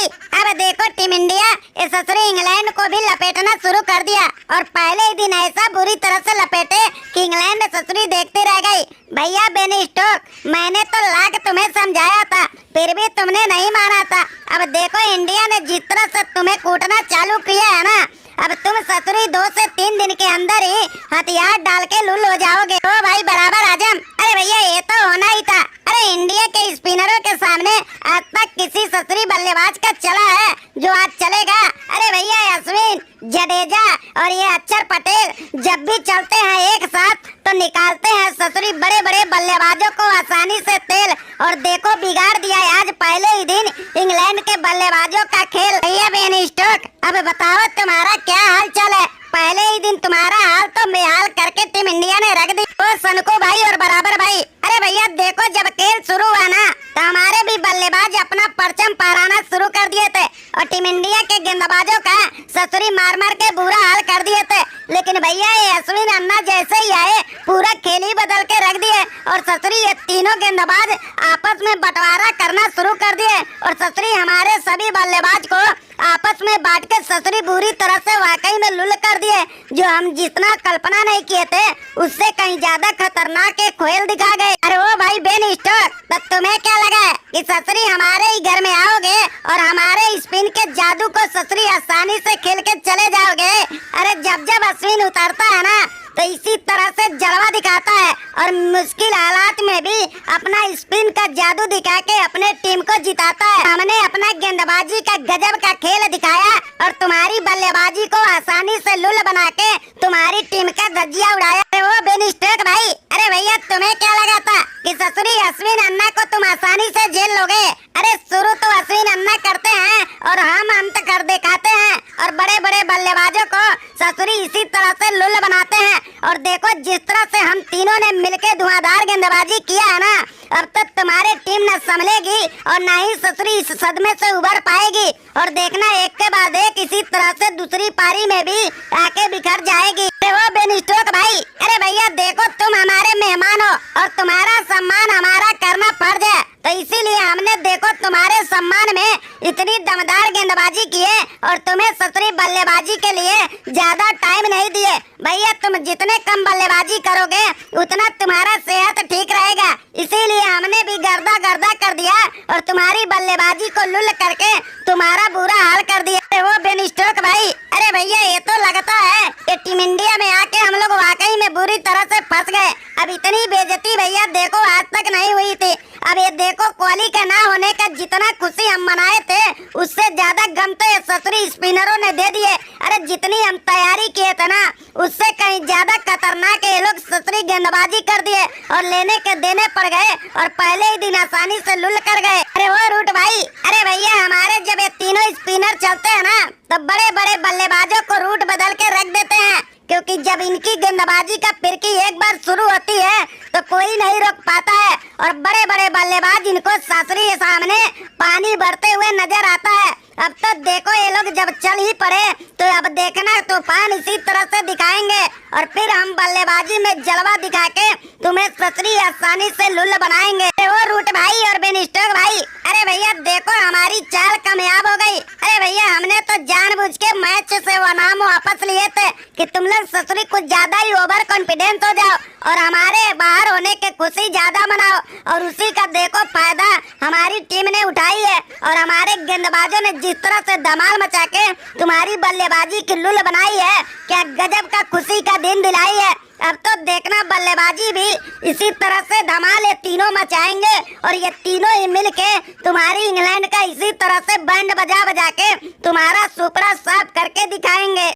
भाई, अब देखो टीम इंडिया इस ससुरी इंग्लैंड को भी लपेटना शुरू कर दिया और पहले ही दिन ऐसा बुरी तरह से लपेटे कि इंग्लैंड ससुरी देखती रह गई। भैया बेन स्टोक, मैंने तो लाख तुम्हें समझाया था, फिर भी तुमने नहीं माना था। अब देखो इंडिया ने जिस तरह से तुम्हें कूटना चालू किया है ना, अब तुम ससुरी 2 से 3 दिन के अंदर ही हथियार डाल के लुल हो जाओगे। ओ भाई बराबर आजम, अरे भैया ये तो होना ही था। अरे इंडिया के स्पिनरों के सामने आज तक किसी ससुरी बल्लेबाज का चला है जो आज चलेगा? अरे भैया अश्विन, जडेजा और ये अक्षर पटेल जब भी चलते हैं एक साथ तो निकालते हैं ससुरी बड़े बड़े बल्लेबाजों को आसानी से तेल। और देखो बिगाड़ दिया आज पहले ही दिन इंग्लैंड के बल्लेबाजों का खेल। भैया बेन स्टोक, अब बताओ तुम्हारा क्या हाल चाल है? पहले ही दिन तुम्हारा हाल तो बेहाल करके टीम इंडिया ने रख दी। ओ सनको भाई और बराबर भाई, अरे भैया देखो जब खेल शुरू हुआ ना तो हमारे भी बल्लेबाज अपना परचम फहराना शुरू कर दिए थे और टीम इंडिया के गेंदबाजों का ससुरी मार मार के बुरा हाल कर दिए थे। लेकिन भैया ये अश्विन अन्ना जैसे ही आए पूरा खेल ही बदल के रख दिए और ससुरी ये तीनों गेंदबाज आपस में बंटवारा करना शुरू कर दिए और ससुरी हमारे सभी बल्लेबाज को आपस में बांट के ससुरी बुरी तरह से वाकई में लुल कर दिए। जो हम जितना कल्पना नहीं किए थे उससे कहीं ज्यादा खतरनाक एक खेल दिखा गए। अरे ओ भाई बेन स्टोक, तो तुम्हें क्या लगा कि ससुरी हमारे ही घर में आओगे और हमारे स्पिन के जादू को ससुरी आसानी से खेल के चले जाओगे? अरे जब जब अश्विन उतरता है ना तो इसी तरह से जलवा दिखाता है और मुश्किल हालात में भी अपना स्पिन का जादू दिखा के अपने टीम को जिताता है। हमने अपना गेंदबाजी का गजब का खेल दिखाया और तुम्हारी बल्लेबाजी को आसानी से लुल बना के तुम्हारी टीम का धज्जियां उड़ाया। अरे वो बेन स्टोक भाई, अरे भैया तुम्हें क्या लगा था कि ससुरी अश्विन अन्ना को तुम आसानी से झेल लोगे? अरे शुरू तो अश्विन अन्ना करते हैं और हम अंत कर दिखाते हैं और बड़े बड़े बल्लेबाजों को ससुरी इसी तरह से लुल बनाते हैं। और देखो जिस तरह से हम तीनों ने मिलके धुआंधार गेंदबाजी किया है ना, अब तक तुम्हारी टीम न संभलेगी और न ही ससुरी इस सदमे से उबर पाएगी। और देखना एक के बाद एक इसी तरह से दूसरी पारी में भी आके बिखर जाएगी। अरे वो बेन स्टोक भाई, अरे भैया देखो तुम हमारे मेहमान हो और तुम्हारा सम्मान हमारा करना फर्ज है, तो इसीलिए हमने देखो तुम्हारे सम्मान में इतनी दमदार गेंदबाजी की है और तुम्हें ससुरी बल्लेबाजी के लिए ज्यादा टाइम नहीं दिए। भैया तुम जितने कम बल्लेबाजी करोगे उतना तुम्हारा सेहत ठीक रहेगा, इसीलिए हमने भी गर्दा गर्दा कर दिया और तुम्हारी बल्लेबाजी को लुल करके तुम्हारा बुरा हाल कर दिया। अरे वो बेन स्टोक भाई, अरे भैया ये तो लगता है कि टीम इंडिया में आके हम लोग वाकई में बुरी तरह से फंस गए। अब इतनी बेइज्जती भैया देखो आज तक नहीं हुई थी। अब ये देखो कोहली के ना होने का जितना खुशी हम मनाए थे उससे ज्यादा गम तो ये ससुरी स्पिनरों ने दे दिए। अरे जितनी हम तैयारी किए थे ना उससे कहीं ज्यादा खतरनाक ये लोग ससुरी गेंदबाजी कर दिए और लेने के देने पड़ गए और पहले ही दिन आसानी से लुल कर गए। अरे वो रूट भाई, अरे भैया हमारे जब ये तीनों स्पिनर चलते हैं ना तो बड़े बड़े बल्लेबाजों को रूट बदल के रख देते हैं, क्योंकि जब इनकी गेंदबाजी का फिरकी एक बार शुरू होती है तो कोई नहीं रोक पाता है और बड़े बड़े बल्लेबाज इनको ससुरी के सामने पानी भरते हुए नजर आता है। अब तो देखो ये लोग जब चल ही पड़े तो अब देखना तूफान इसी तरह से दिखाएंगे और फिर हम बल्लेबाजी में जलवा दिखा के तुम्हें ससुरी आसानी से लुल बनाएंगे। वो रूट भाई और बेन स्टोक भाई, अरे भैया देखो हमारी चाल कामयाब हो गई। अरे भैया हमने तो जानबूझ के मैच से वो नाम वापस लिए थे कि तुम लोग ससुरी कुछ ज्यादा ही ओवर कॉन्फिडेंस हो जाओ और हमारे बाहर होने के खुशी ज्यादा मनाओ, और उसी का देखो फायदा हमारी टीम ने उठाई है और हमारे गेंदबाजों ने जिस तरह से धमाल मचा के तुम्हारी बल्लेबाजी की लुल बनाई है, क्या गजब का खुशी का दिन दिलाई है। अब तो देखना बल्लेबाजी भी इसी तरह से धमाल ये तीनों मचाएंगे और ये तीनों ही मिलके तुम्हारी इंग्लैंड का इसी तरह से बैंड बजा बजा के तुम्हारा सुपड़ा साफ करके दिखाएंगे।